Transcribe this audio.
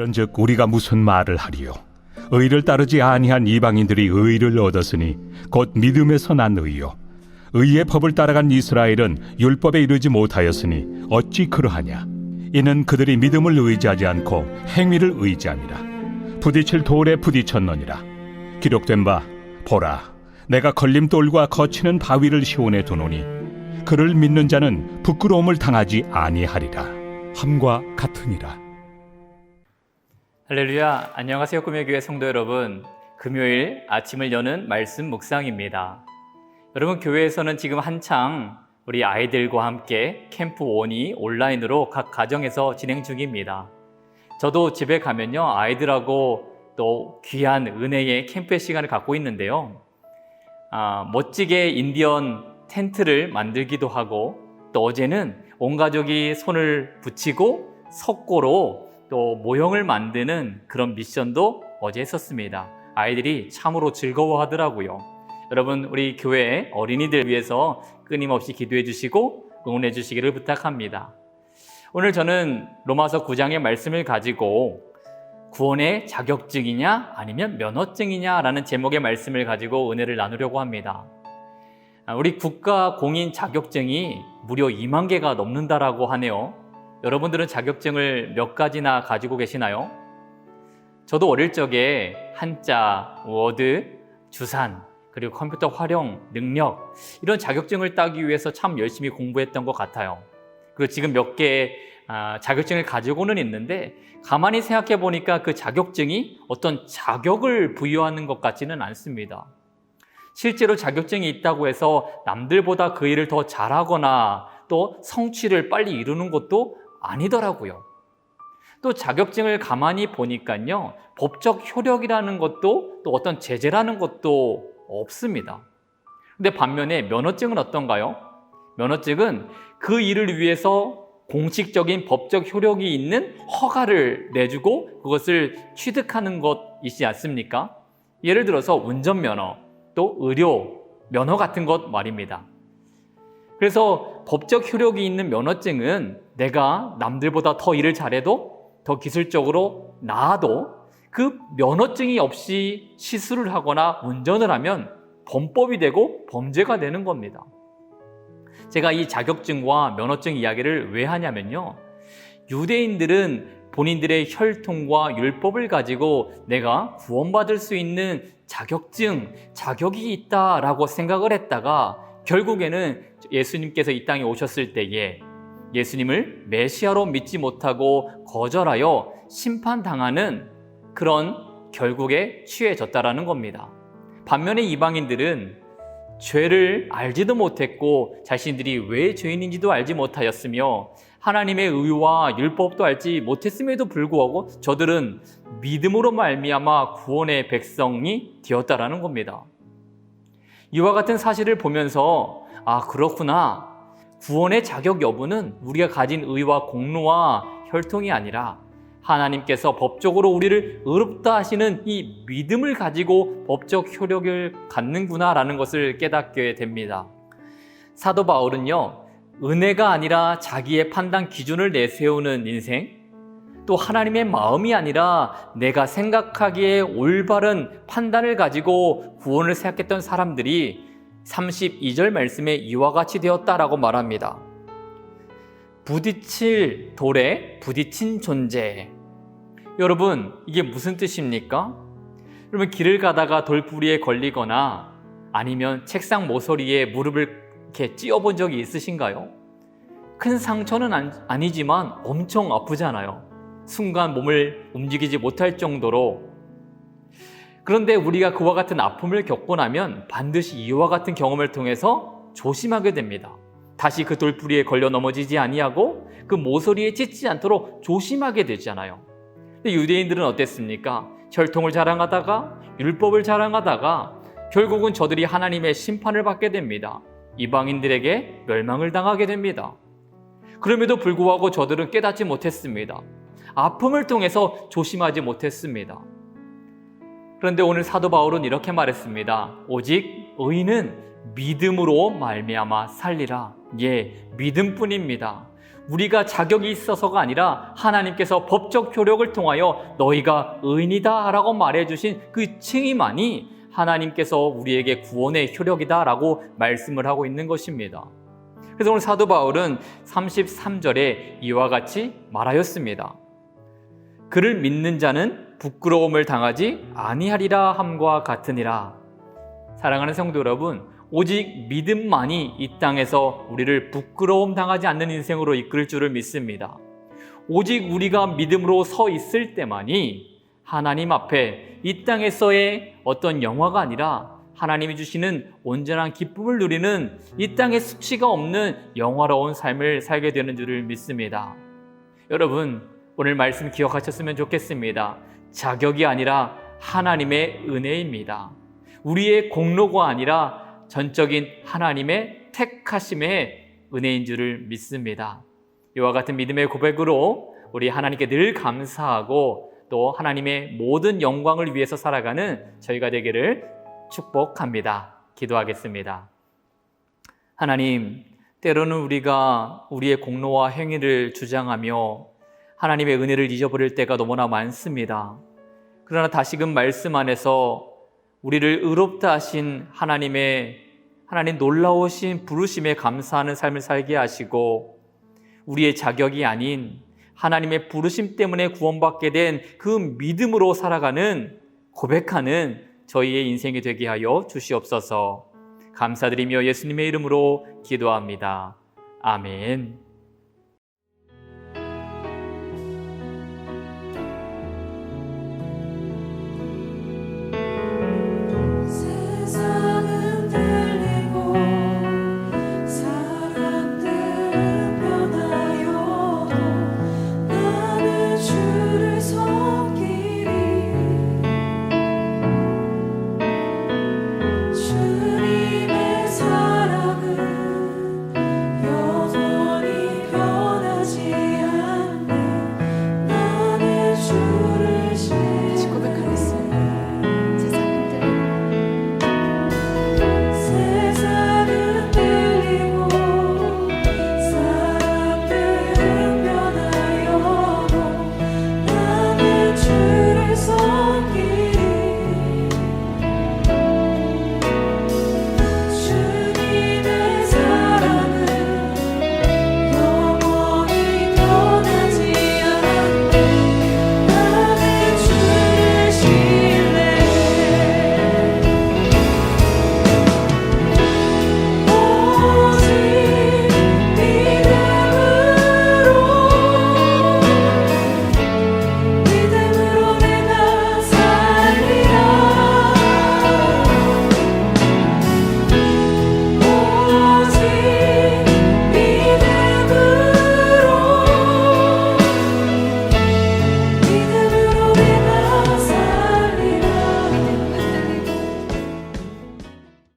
그런즉 우리가 무슨 말을 하리요? 의를 따르지 아니한 이방인들이 의를 얻었으니 곧 믿음에서 난 의요. 의의 법을 따라간 이스라엘은 율법에 이르지 못하였으니 어찌 그러하냐? 이는 그들이 믿음을 의지하지 않고 행위를 의지함이라. 부딪힐 돌에 부딪혔느니라. 기록된 바 보라, 내가 걸림돌과 거치는 바위를 시온에 두노니 그를 믿는 자는 부끄러움을 당하지 아니하리라 함과 같으니라. 할렐루야, 안녕하세요. 꿈의교회 성도 여러분, 금요일 아침을 여는 말씀 묵상입니다. 여러분, 교회에서는 지금 한창 우리 아이들과 함께 캠프 1이 온라인으로 각 가정에서 진행 중입니다. 저도 집에 가면요, 아이들하고 또 귀한 은혜의 캠프의 시간을 갖고 있는데요, 멋지게 인디언 텐트를 만들기도 하고, 또 어제는 온 가족이 손을 붙이고 석고로 또 모형을 만드는 그런 미션도 어제 했었습니다. 아이들이 참으로 즐거워하더라고요. 여러분, 우리 교회 어린이들 위해서 끊임없이 기도해 주시고 응원해 주시기를 부탁합니다. 오늘 저는 로마서 9장의 말씀을 가지고 구원의 자격증이냐 아니면 면허증이냐 라는 제목의 말씀을 가지고 은혜를 나누려고 합니다. 우리 국가 공인 자격증이 무려 2만 개가 넘는다라고 하네요. 여러분들은 자격증을 몇 가지나 가지고 계시나요? 저도 어릴 적에 한자, 워드, 주산, 그리고 컴퓨터 활용, 능력, 이런 자격증을 따기 위해서 참 열심히 공부했던 것 같아요. 그리고 지금 몇 개의 자격증을 가지고는 있는데, 가만히 생각해 보니까 그 자격증이 어떤 자격을 부여하는 것 같지는 않습니다. 실제로 자격증이 있다고 해서 남들보다 그 일을 더 잘하거나 또 성취를 빨리 이루는 것도 아니더라고요. 또 자격증을 가만히 보니까요, 법적 효력이라는 것도 또 어떤 제재라는 것도 없습니다. 근데 반면에 면허증은 어떤가요? 면허증은 그 일을 위해서 공식적인 법적 효력이 있는 허가를 내주고 그것을 취득하는 것이지 않습니까? 예를 들어서 운전면허, 또 의료 면허 같은 것 말입니다. 그래서 법적 효력이 있는 면허증은 내가 남들보다 더 일을 잘해도, 더 기술적으로 나아도 그 면허증이 없이 시술을 하거나 운전을 하면 범법이 되고 범죄가 되는 겁니다. 제가 이 자격증과 면허증 이야기를 왜 하냐면요, 유대인들은 본인들의 혈통과 율법을 가지고 내가 구원받을 수 있는 자격증, 자격이 있다라고 생각을 했다가 결국에는 예수님께서 이 땅에 오셨을 때에 예수님을 메시아로 믿지 못하고 거절하여 심판당하는 그런 결국에 취해졌다라는 겁니다. 반면에 이방인들은 죄를 알지도 못했고 자신들이 왜 죄인인지도 알지 못하였으며 하나님의 의와 율법도 알지 못했음에도 불구하고 저들은 믿음으로 말미암아 구원의 백성이 되었다라는 겁니다. 이와 같은 사실을 보면서 그렇구나, 구원의 자격 여부는 우리가 가진 의와 공로와 혈통이 아니라 하나님께서 법적으로 우리를 의롭다 하시는 이 믿음을 가지고 법적 효력을 갖는구나 라는 것을 깨닫게 됩니다. 사도 바울은요, 은혜가 아니라 자기의 판단 기준을 내세우는 인생, 또 하나님의 마음이 아니라 내가 생각하기에 올바른 판단을 가지고 구원을 생각했던 사람들이 32절 말씀에 이와 같이 되었다라고 말합니다. 부딪힐 돌에 부딪힌 존재. 여러분, 이게 무슨 뜻입니까? 여러분, 길을 가다가 돌부리에 걸리거나 아니면 책상 모서리에 무릎을 이렇게 찧어본 적이 있으신가요? 큰 상처는 아니지만 엄청 아프잖아요. 순간 몸을 움직이지 못할 정도로. 그런데 우리가 그와 같은 아픔을 겪고 나면 반드시 이와 같은 경험을 통해서 조심하게 됩니다. 다시 그 돌부리에 걸려 넘어지지 아니하고 그 모서리에 찢지 않도록 조심하게 되잖아요. 근데 유대인들은 어땠습니까? 혈통을 자랑하다가 율법을 자랑하다가 결국은 저들이 하나님의 심판을 받게 됩니다. 이방인들에게 멸망을 당하게 됩니다. 그럼에도 불구하고 저들은 깨닫지 못했습니다. 아픔을 통해서 조심하지 못했습니다. 그런데 오늘 사도 바울은 이렇게 말했습니다. 오직 의인은 믿음으로 말미암아 살리라. 예, 믿음뿐입니다. 우리가 자격이 있어서가 아니라 하나님께서 법적 효력을 통하여 너희가 의인이다 라고 말해주신 그 칭의만이 하나님께서 우리에게 구원의 효력이다 라고 말씀을 하고 있는 것입니다. 그래서 오늘 사도 바울은 33절에 이와 같이 말하였습니다. 그를 믿는 자는 부끄러움을 당하지 아니하리라 함과 같으니라. 사랑하는 성도 여러분, 오직 믿음만이 이 땅에서 우리를 부끄러움 당하지 않는 인생으로 이끌 줄을 믿습니다. 오직 우리가 믿음으로 서 있을 때만이 하나님 앞에 이 땅에서의 어떤 영화가 아니라 하나님이 주시는 온전한 기쁨을 누리는 이 땅에 수치가 없는 영화로운 삶을 살게 되는 줄을 믿습니다. 여러분, 오늘 말씀 기억하셨으면 좋겠습니다. 자격이 아니라 하나님의 은혜입니다. 우리의 공로가 아니라 전적인 하나님의 택하심의 은혜인 줄을 믿습니다. 이와 같은 믿음의 고백으로 우리 하나님께 늘 감사하고 또 하나님의 모든 영광을 위해서 살아가는 저희가 되기를 축복합니다. 기도하겠습니다. 하나님, 때로는 우리가 우리의 공로와 행위를 주장하며 하나님의 은혜를 잊어버릴 때가 너무나 많습니다. 그러나 다시금 말씀 안에서 우리를 의롭다 하신 하나님 놀라우신 부르심에 감사하는 삶을 살게 하시고 우리의 자격이 아닌 하나님의 부르심 때문에 구원받게 된 그 믿음으로 살아가는 고백하는 저희의 인생이 되게 하여 주시옵소서. 감사드리며 예수님의 이름으로 기도합니다. 아멘.